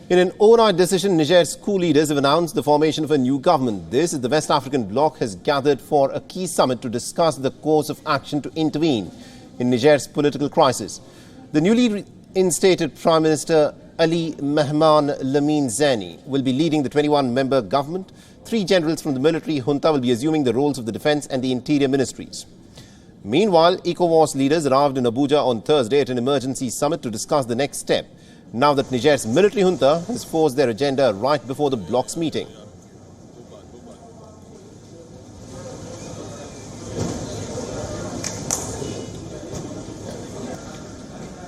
In an overnight decision, Niger's coup leaders have announced the formation of a new government. This is the West African bloc has gathered for a key summit to discuss the course of action to intervene in Niger's political crisis. The newly instated Prime Minister PM Lamine Zeine will be leading the 21-member government. 3 generals from the military junta will be assuming the roles of the defense and the interior ministries. Meanwhile, Ecowas leaders arrived in Abuja on Thursday at an emergency summit to discuss the next step, now that Niger's military junta has forced their agenda right before the bloc's meeting.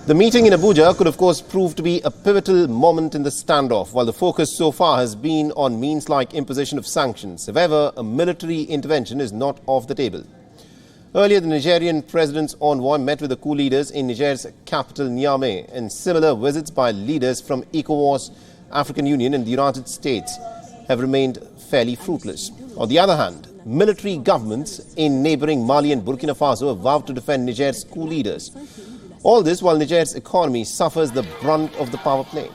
The meeting in Abuja could of course prove to be a pivotal moment in the standoff, while the focus so far has been on means like imposition of sanctions. However, a military intervention is not off the table. Earlier, the Nigerian president's envoy met with the coup leaders in Niger's capital, Niamey, and similar visits by leaders from Ecowas, African Union and the United States have remained fairly fruitless. On the other hand, military governments in neighboring Mali and Burkina Faso have vowed to defend Niger's coup leaders. All this while Niger's economy suffers the brunt of the power play.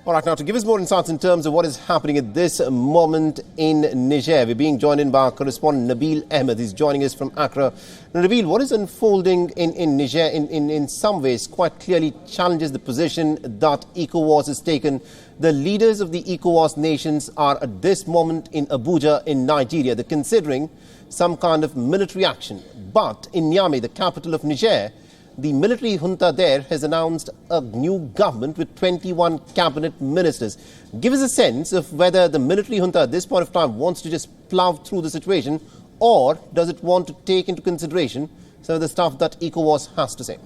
All right, now to give us more insights in terms of what is happening at this moment in Niger, we're being joined in by our correspondent Nabil Ahmed. He's joining us from Accra. Now, Nabil, what is unfolding in Niger in some ways quite clearly challenges the position that Ecowas has taken. The leaders of the Ecowas nations are at this moment in Abuja in Nigeria. They're considering some kind of military action. But in Niamey, the capital of Niger, the military junta there has announced a new government with 21 cabinet ministers. Give us a sense of whether the military junta at this point of time wants to just plow through the situation, or does it want to take into consideration some of the stuff that Ecowas has to say?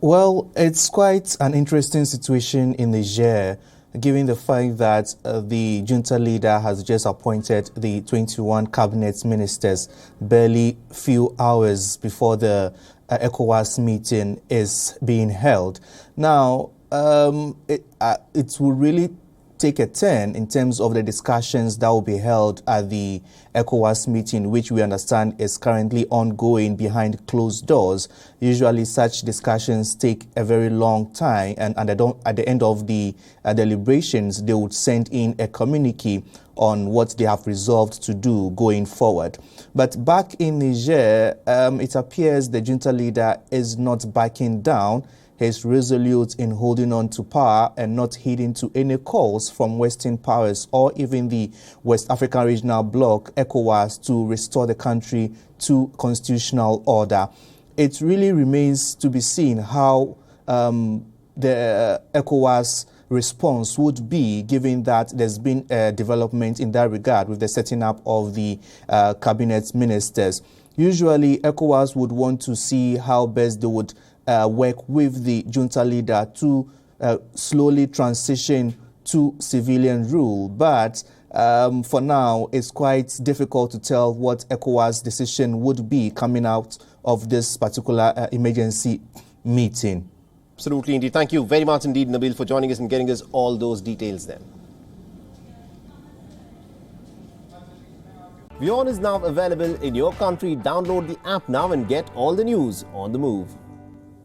Well, it's quite an interesting situation in Niger, given the fact that the junta leader has just appointed the 21 cabinet ministers barely few hours before the ECOWAS meeting is being held. Now, it will really take a turn in terms of the discussions that will be held at the ECOWAS meeting, which we understand is currently ongoing behind closed doors. Usually such discussions take a very long time, and at the end of the deliberations, they would send in a communique on what they have resolved to do going forward. But back in Niger, it appears the junta leader is not backing down. He's resolute in holding on to power and not heeding to any calls from Western powers or even the West African Regional Bloc, ECOWAS, to restore the country to constitutional order. It really remains to be seen how the ECOWAS response would be, given that there's been a development in that regard with the setting up of the cabinet ministers. Usually, ECOWAS would want to see how best they would work with the junta leader to slowly transition to civilian rule. But for now, it's quite difficult to tell what ECOWAS' decision would be coming out of this particular emergency meeting. Absolutely, indeed. Thank you very much indeed, Nabil, for joining us and getting us all those details then. WION is now available in your country. Download the app now and get all the news on the move.